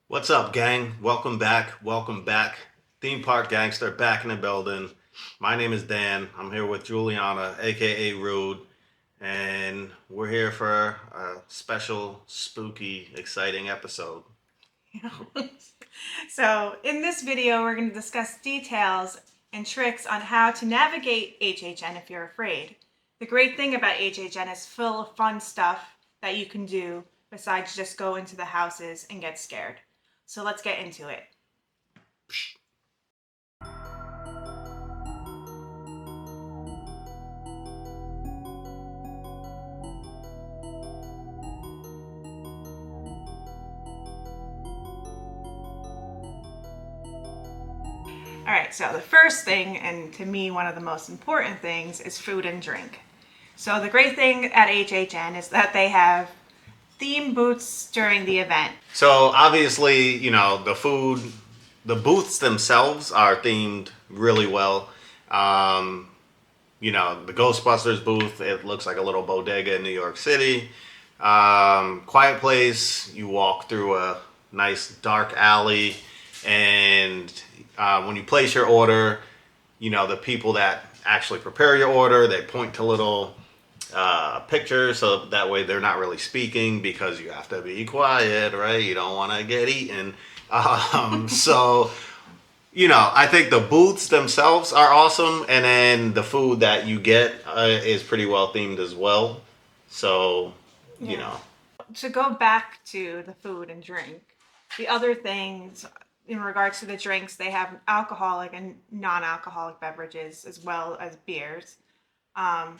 What's up, gang? Welcome back. Welcome back. Theme Park Gangster back in the building. My name is Dan. I'm here with Juliana, aka Rude, and we're here for a special, spooky, exciting episode. So in this video, we're going to discuss details and tricks on how to navigate HHN if you're afraid. The great thing about HHN is full of fun stuff that you can do besides just go into the houses and get scared. So let's get into it. All right, so the first thing, and to me one of the most important things, is food and drink. So the great thing at HHN is that they have theme booths during the event. So, obviously, the booths themselves are themed really well. Um, the Ghostbusters booth, it looks like a little bodega in New York City. Quiet Place, you walk through a nice dark alley, and when you place your order, the people that actually prepare your order, they point to little pictures so that way they're not really speaking because you have to be quiet, right? You don't want to get eaten. So I think the booths themselves are awesome, and then the food that you get is pretty well themed as well. So, you Yeah. know, To go back to the food and drink, the other things in regards to the drinks, they have alcoholic and non-alcoholic beverages as well as beers. Um,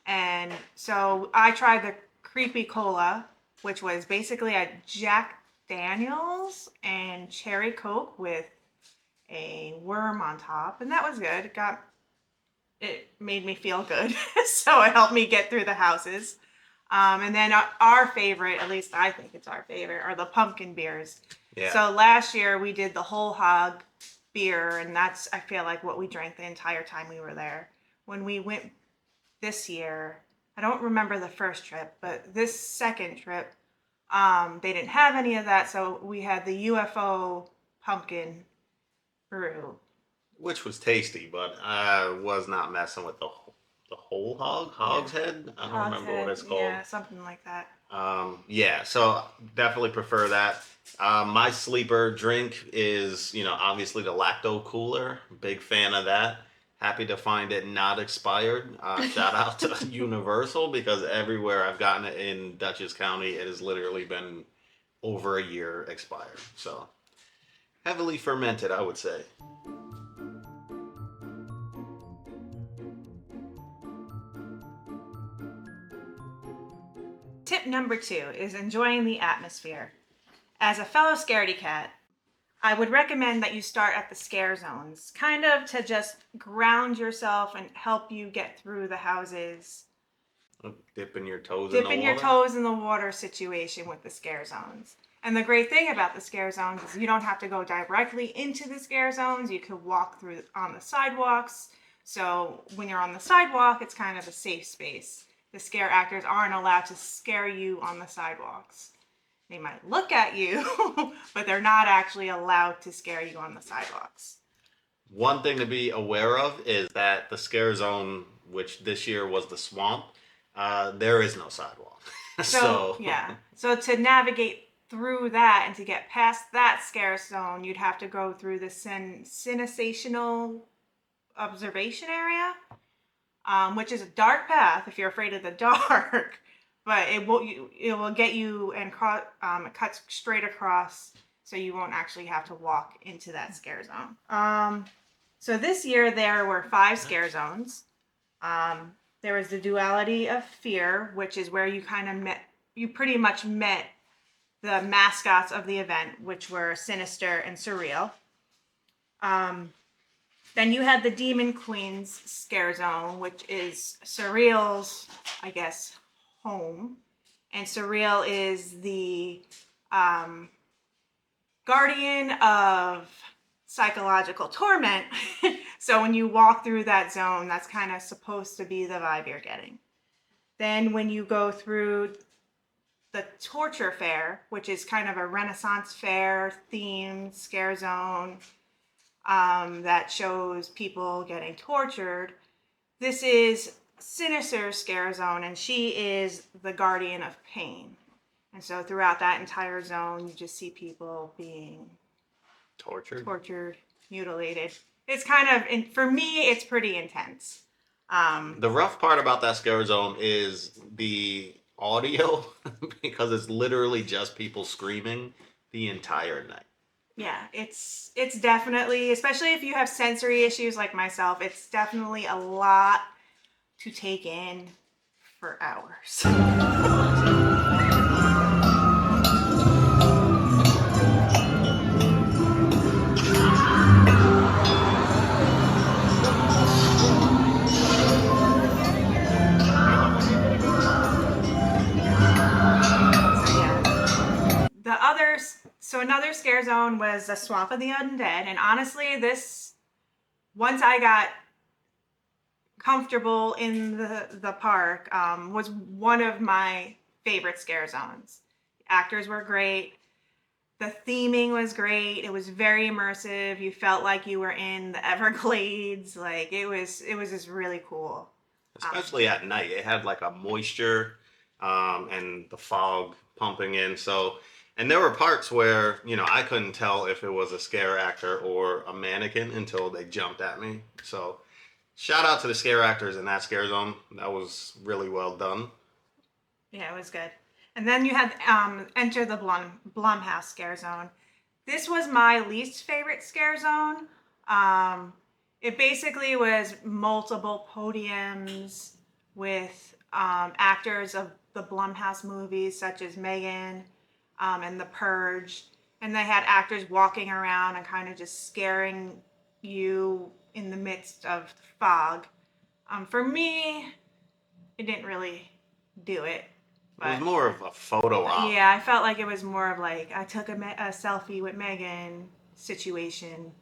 and so I tried the Creepy Cola, which was basically a Jack Daniels and cherry Coke with a worm on top, and that was good. It made me feel good, so it helped me get through the houses. And then our favorite, at least I think it's our favorite, are the pumpkin beers. yeah. So last year we did the whole hog beer, and that's, I feel like, what we drank the entire time we were there. When we went this year, I don't remember the first trip, but this second trip, they didn't have any of that, so we had the UFO pumpkin brew. Which was tasty, but I was not messing with the whole Yeah. hog's head. I don't Hog's remember what head, it's called. yeah, something like that. Yeah, so definitely prefer that. My sleeper drink is, obviously the lacto cooler. Big fan of that. Happy to find it not expired. Shout out to Universal because everywhere I've gotten it in Dutchess County, it has literally been over a year expired. So heavily fermented, I would say. Tip number 2 is enjoying the atmosphere. As a fellow scaredy cat, I would recommend that you start at the scare zones, kind of to just ground yourself and help you get through the houses. Dipping your toes in the Dipping your water. toes in the water situation with the scare zones. And the great thing about the scare zones is you don't have to go directly into the scare zones. You can walk through on the sidewalks. So when you're on the sidewalk, it's kind of a safe space. The scare actors aren't allowed to scare you on the sidewalks. They might look at you, but they're not actually allowed to scare you on the sidewalks. One thing to be aware of is that the scare zone, which this year was the swamp, there is no sidewalk. So, yeah. So to navigate through that and to get past that scare zone, you'd have to go through the sensational observation area, which is a dark path if you're afraid of the dark. But it will get you and it cuts straight across, so you won't actually have to walk into that scare zone. So this year there were 5 scare zones. There was the duality of fear, which is where you pretty much met the mascots of the event, which were Sinister and Surreal. Then you had the Demon Queen's scare zone, which is Surreal's, I guess, home. And Surreal is the guardian of psychological torment. So when you walk through that zone, that's kind of supposed to be the vibe you're getting. Then when you go through the Torture Fair, which is kind of a Renaissance fair themed scare zone that shows people getting tortured. This is Sinister's scare zone, and she is the guardian of pain. And so throughout that entire zone, you just see people being tortured, mutilated. It's kind of, for me, it's pretty intense. The rough part about that scare zone is the audio because it's literally just people screaming the entire night. Yeah, it's definitely, especially if you have sensory issues like myself, it's definitely a lot to take in for hours. So yeah. So another scare zone was the Swamp of the Undead, and honestly, this once I got comfortable in the park, was one of my favorite scare zones. The actors were great. The theming was great. It was very immersive. You felt like you were in the Everglades. Like it was just really cool. Especially at night. It had like a moisture and the fog pumping in. So, and there were parts where, I couldn't tell if it was a scare actor or a mannequin until they jumped at me. So, shout out to the scare actors in that scare zone. That was really well done. Yeah, it was good. And then you had Enter the Blumhouse scare zone. This was my least favorite scare zone. It basically was multiple podiums with actors of the Blumhouse movies, such as Megan and The Purge. And they had actors walking around and kind of just scaring you in the midst of the fog. For me, it didn't really do it. It was more of a photo op. Yeah, I felt like it was more of like I took a selfie with Megan situation.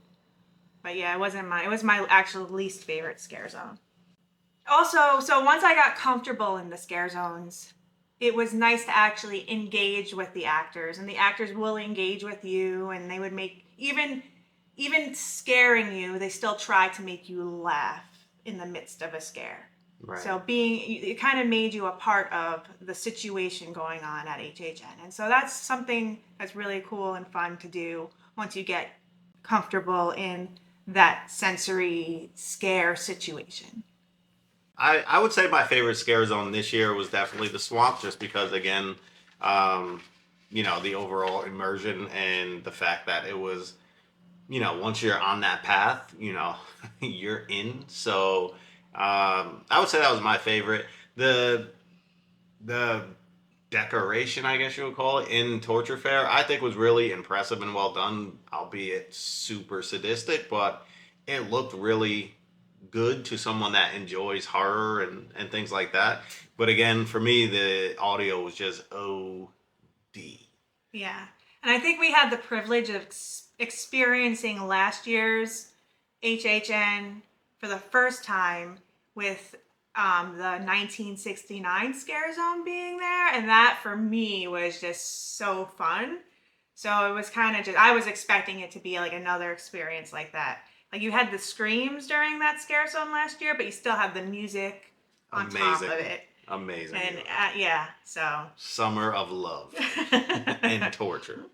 But yeah, it was my actual least favorite scare zone. Also, so once I got comfortable in the scare zones, it was nice to actually engage with the actors, and the actors will engage with you, and they would make even scaring you, they still try to make you laugh in the midst of a scare. Right. So it kind of made you a part of the situation going on at HHN. And so that's something that's really cool and fun to do once you get comfortable in that sensory scare situation. I would say my favorite scare zone this year was definitely the swamp, just because, again, the overall immersion and the fact that it was, once you're on that path, you're in. So I would say that was my favorite. The decoration, I guess you would call it, in Torture Fair, I think was really impressive and well done, albeit super sadistic, but it looked really good to someone that enjoys horror and things like that. But again, for me, the audio was just OD. Yeah. And I think we had the privilege of experiencing last year's HHN for the first time with the 1969 scare zone being there. And that for me was just so fun. So it was kind of I was expecting it to be like another experience like that. Like you had the screams during that scare zone last year, but you still had the music on top of it. Amazing. And yeah, so. Summer of love and torture.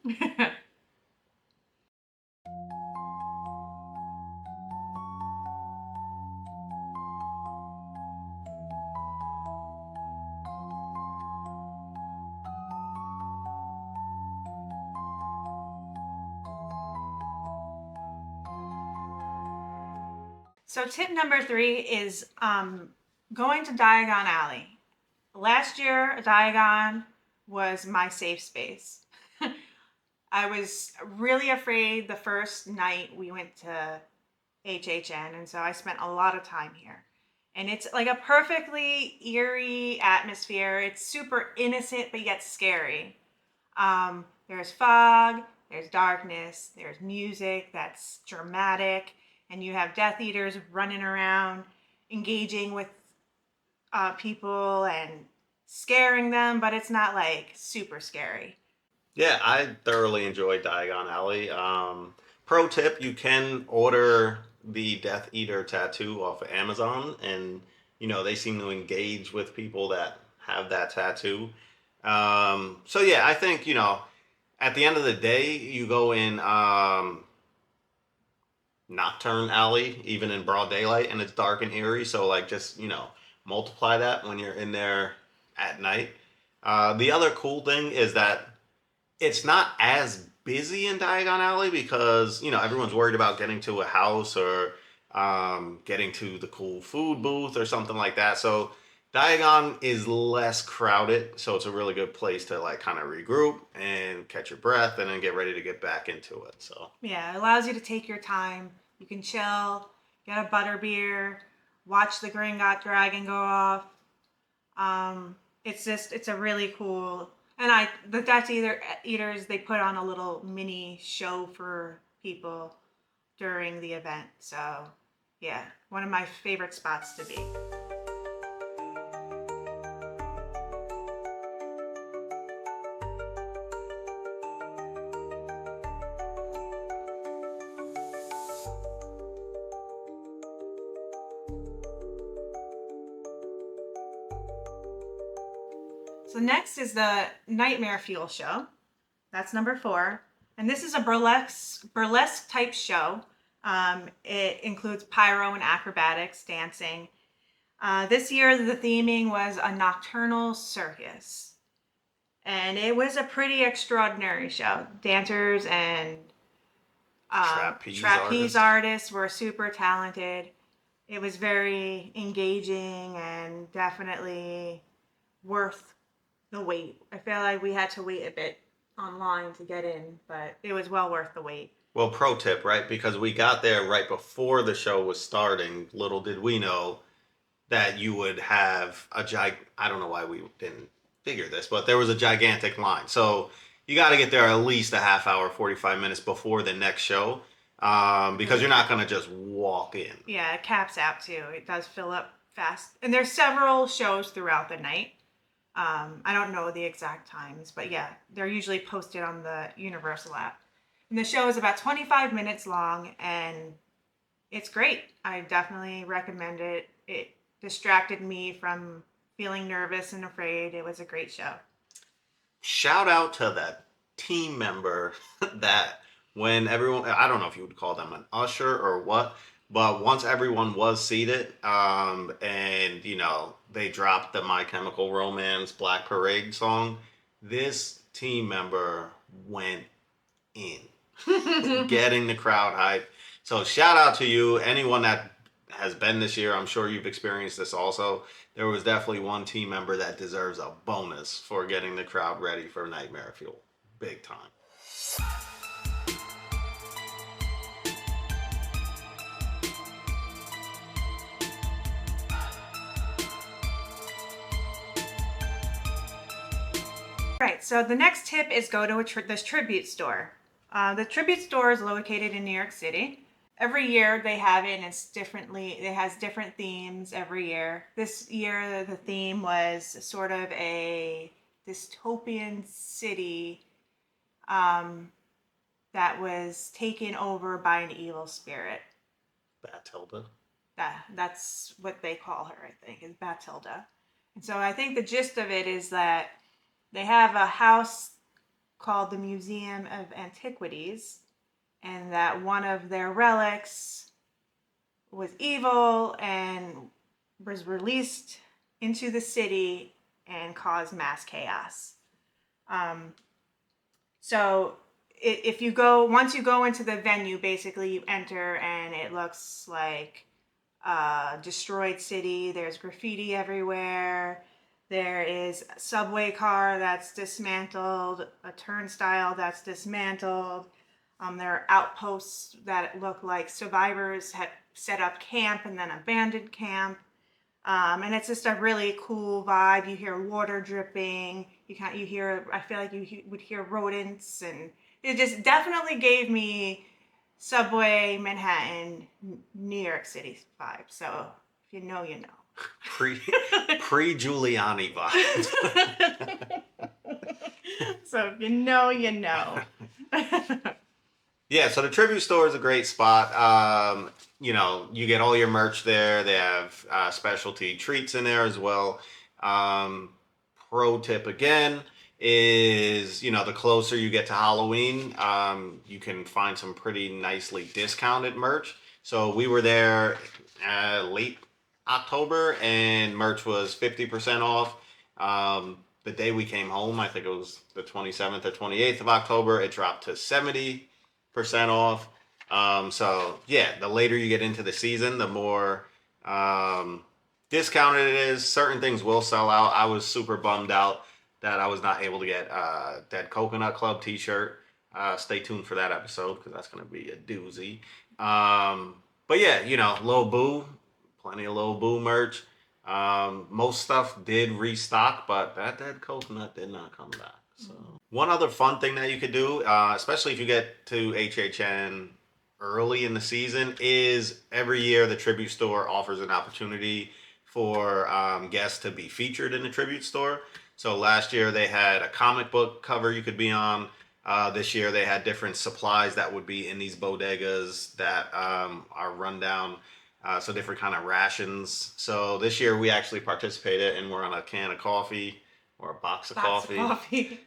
So tip number 3 is going to Diagon Alley. Last year, Diagon was my safe space. I was really afraid the first night we went to HHN, and so I spent a lot of time here. And it's like a perfectly eerie atmosphere. It's super innocent, but yet scary. There's fog, there's darkness, there's music that's dramatic, and you have Death Eaters running around, engaging with people, and scaring them, but it's not like super scary. Yeah, I thoroughly enjoyed Diagon Alley. Pro tip: you can order the Death Eater tattoo off of Amazon, and they seem to engage with people that have that tattoo. So yeah, I think at the end of the day, you go in Nocturne Alley, even in broad daylight, and it's dark and eerie. So like, just multiply that when you're in there at night. The other cool thing is that it's not as busy in Diagon Alley because everyone's worried about getting to a house or getting to the cool food booth or something like that. So Diagon is less crowded, so it's a really good place to like kind of regroup and catch your breath and then get ready to get back into it. So Yeah, it allows you to take your time. You can chill, get a butter beer, watch the Gringotts dragon go off. It's a really cool, and the Dutch eaters, they put on a little mini show for people during the event. So yeah, one of my favorite spots to be. So next is the Nightmare Fuel show. That's number 4. And this is a burlesque type show. It includes pyro and acrobatics, dancing. This year, the theming was a nocturnal circus. And it was a pretty extraordinary show. Dancers and trapeze artists were super talented. It was very engaging and definitely worth the wait. I feel like we had to wait a bit online to get in, but it was well worth the wait. well, pro tip, right? Because we got there right before the show was starting. Little did we know that you would have I don't know why we didn't figure this, but there was a gigantic line. So you got to get there at least a half hour, 45 minutes before the next show, because you're not going to just walk in. Yeah, it caps out too. It does fill up fast. And there's several shows throughout the night. I don't know the exact times, but yeah, they're usually posted on the Universal app. And the show is about 25 minutes long, and it's great. I definitely recommend it. It distracted me from feeling nervous and afraid. It was a great show. Shout out to that team member that when everyone, I don't know if you would call them an usher or what, but once everyone was seated, and they dropped the My Chemical Romance Black Parade song, this team member went in, getting the crowd hyped. So shout out to you, anyone that has been this year. I'm sure you've experienced this also. There was definitely one team member that deserves a bonus for getting the crowd ready for Nightmare Fuel. Big time. Right, so the next tip is go to this tribute store. The tribute store is located in New York City. Every year they have it, and it has different themes every year. This year the theme was sort of a dystopian city that was taken over by an evil spirit. Batilda. That's what they call her, I think, is Batilda. And so I think the gist of it is that they have a house called the Museum of Antiquities, and that one of their relics was evil and was released into the city and caused mass chaos. So if you once you go into the venue, basically you enter and it looks like a destroyed city. There's graffiti everywhere. There is a subway car that's dismantled, a turnstile that's dismantled. There are outposts that look like survivors had set up camp and then abandoned camp. And it's just a really cool vibe. You hear water dripping. I feel like you would hear rodents, and it just definitely gave me Subway, Manhattan, New York City vibe. So if you know, you know. Pre Giuliani vibe. So if you know, you know. Yeah, so the tribute store is a great spot. You get all your merch there. They have specialty treats in there as well. Um, Pro tip again is, the closer you get to Halloween, you can find some pretty nicely discounted merch. So we were there late October, and merch was 50% off. The day we came home, I think it was the 27th or 28th of October, it dropped to 70% off. So yeah, the later you get into the season, the more discounted it is. Certain things will sell out. I was super bummed out that I was not able to get that Coconut Club T-shirt. Stay tuned for that episode because that's going to be a doozy. But yeah, Lil Boo, plenty of Lil Boo merch. Most stuff did restock, but that dead coconut did not come back. So one other fun thing that you could do, especially if you get to HHN early in the season, is every year the tribute store offers an opportunity for guests to be featured in the tribute store. So last year they had a comic book cover you could be on. This year they had different supplies that would be in these bodegas that are run down. So different kind of rations. So this year we actually participated and we're on a can of coffee or a box of coffee.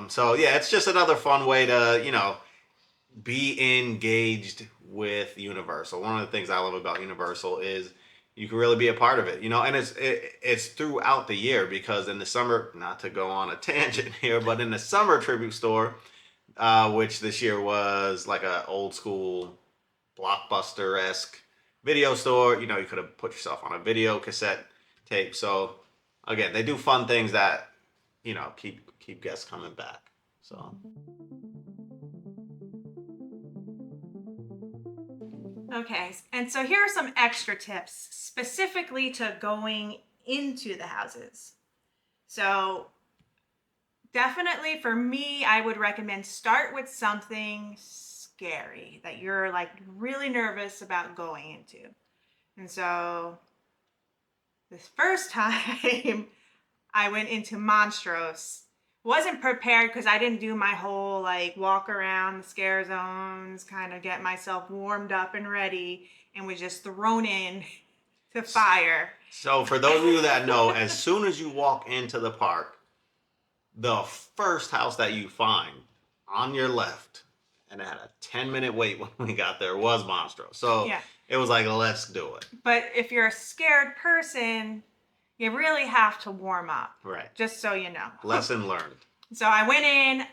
So yeah, it's just another fun way to, be engaged with Universal. One of the things I love about Universal is you can really be a part of it, and it's throughout the year because in the summer, not to go on a tangent here, but in the summer tribute store, which this year was like a old school Blockbuster-esque video store, you could have put yourself on a video cassette tape. So again, they do fun things that, keep guests coming back. So Okay, and so here are some extra tips specifically to going into the houses. So definitely for me, I would recommend start with something scary that you're like really nervous about going into. And so this first time I went into Monstrose, wasn't prepared because I didn't do my whole like walk around the scare zones, kind of get myself warmed up and ready, and was just thrown in to fire. So for those of you that know, as soon as you walk into the park, the first house that you find on your left, and it had a 10-minute wait when we got there, was Monstro. So yeah. It was like, let's do it. But if you're a scared person, you really have to warm up. Right. Just so you know. Lesson learned. So I went in.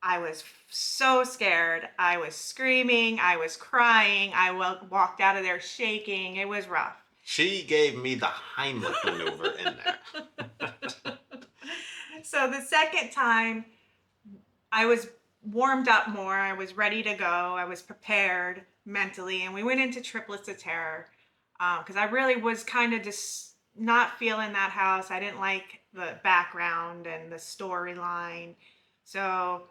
I was so scared. I was screaming. I was crying. I walked out of there shaking. It was rough. She gave me the Heimlich maneuver in there. So the second time, I was warmed up more. I was ready to go. I was prepared mentally. And we went into Triplets of Terror because I really was kind of just not feeling that house. I didn't like the background and the storyline. So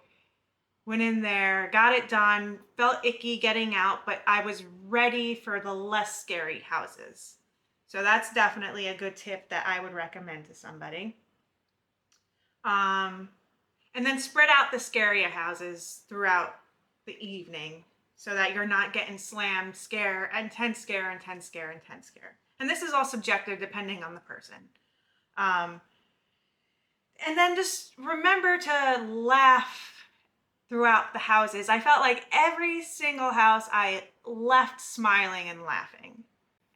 went in there, got it done, felt icky getting out, but I was ready for the less scary houses. So that's definitely a good tip that I would recommend to somebody. And then spread out the scarier houses throughout the evening so that you're not getting slammed, scare, intense scare, intense scare, intense scare. And this is all subjective depending on the person. And then just remember to laugh throughout the houses. I felt like every single house I left smiling and laughing.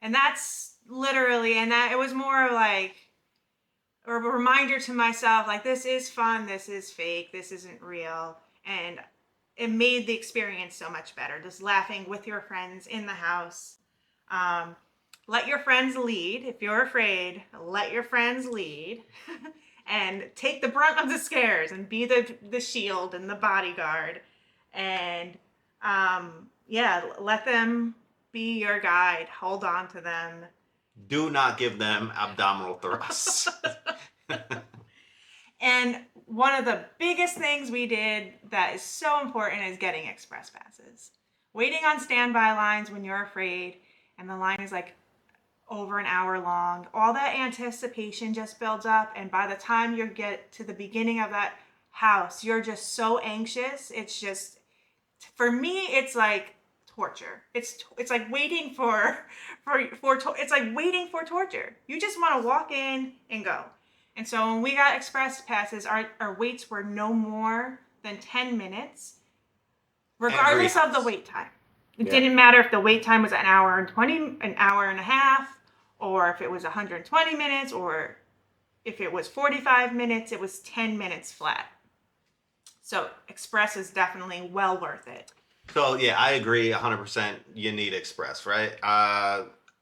And that's literally, and that it was more like a reminder to myself, like, this is fun, this is fake, this isn't real. And it made the experience so much better, just laughing with your friends in the house. Let your friends lead. If you're afraid, let your friends lead. And take the brunt of the scares and be the shield and the bodyguard. And let them be your guide. Hold on to them. Do not give them abdominal thrusts. And one of the biggest things we did that is so important is getting express passes. Waiting on standby lines when you're afraid and the line is like over an hour long. All that anticipation just builds up, and by the time you get to the beginning of that house, you're just so anxious. It's just, for me, it's like torture. It's like waiting it's like waiting for torture. You just want to walk in and go. And so when we got express passes, our waits were no more than 10 minutes, regardless of the wait time. It didn't matter if the wait time was an hour and 20, an hour and a half, or if it was 120 minutes, or if it was 45 minutes, it was 10 minutes flat. So Express is definitely well worth it. So yeah, I agree 100%. You need Express, right?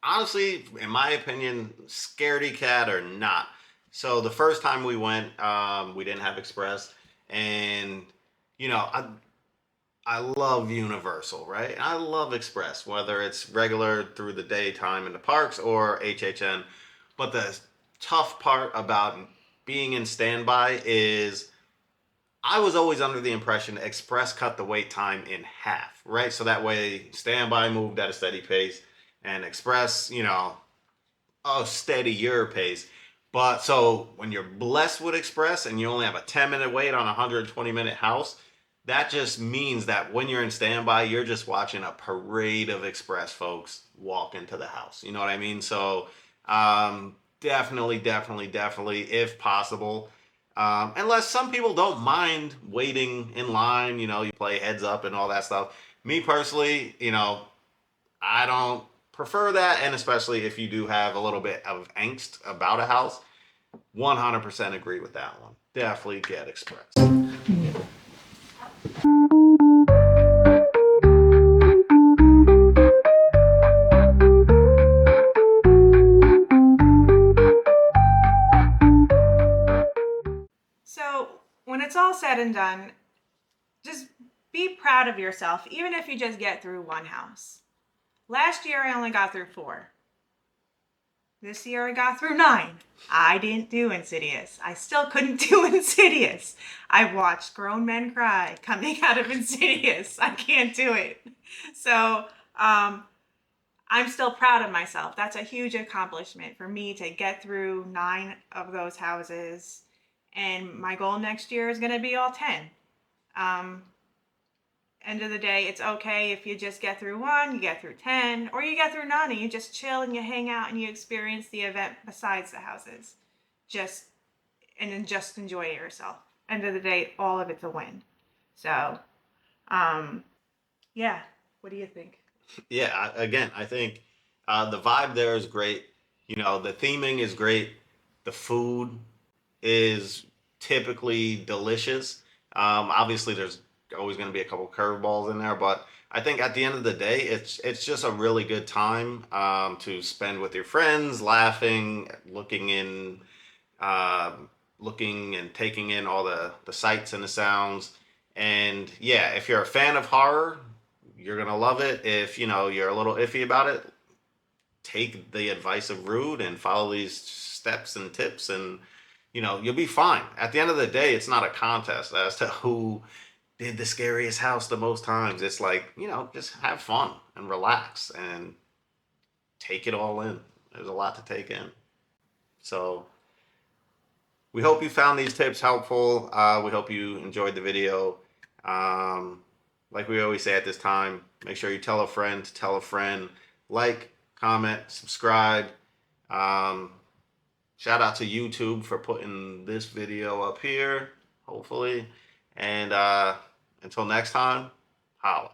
Honestly, in my opinion, Scaredy-Cat or not. So the first time we went, we didn't have Express, and you know, I love Universal, right? I love Express, whether it's regular through the daytime in the parks or HHN. But the tough part about being in standby is I was always under the impression Express cut the wait time in half, right? So that way standby moved at a steady pace and Express, a steadier pace. But so when you're blessed with Express and you only have a 10-minute wait on a 120-minute house, that just means that when you're in standby, you're just watching a parade of Express folks walk into the house. You know what I mean? So definitely, definitely, definitely, if possible. Unless some people don't mind waiting in line, you play heads up and all that stuff. Me personally, I don't prefer that, and especially if you do have a little bit of angst about a house, 100% agree with that one. Definitely get Express. So when it's all said and done, just be proud of yourself, even if you just get through one house. Last year, I only got through 4. This year, I got through 9. I didn't do Insidious. I still couldn't do Insidious. I watched grown men cry coming out of Insidious. I can't do it. So, I'm still proud of myself. That's a huge accomplishment for me to get through 9 of those houses. And my goal next year is going to be all 10. End of the day, it's okay if you just get through 1, you get through 10, or you get through none and you just chill and you hang out and you experience the event besides the houses. And then just enjoy yourself. End of the day, all of it's a win. So, yeah. What do you think? Yeah, again, I think the vibe there is great. The theming is great. The food is typically delicious. Obviously, there's always going to be a couple curveballs in there, but I think at the end of the day, it's just a really good time to spend with your friends, laughing, looking and taking in all the sights and the sounds. And yeah, if you're a fan of horror, you're gonna love it. If you're a little iffy about it, take the advice of Rude and follow these steps and tips, and you'll be fine. At the end of the day, it's not a contest as to who did the scariest house the most times. It's like, just have fun and relax and take it all in. There's a lot to take in. So we hope you found these tips helpful. We hope you enjoyed the video. Like we always say at this time, make sure you tell a friend to tell a friend. Like, comment, subscribe. Shout out to YouTube for putting this video up here, hopefully. And until next time, holla.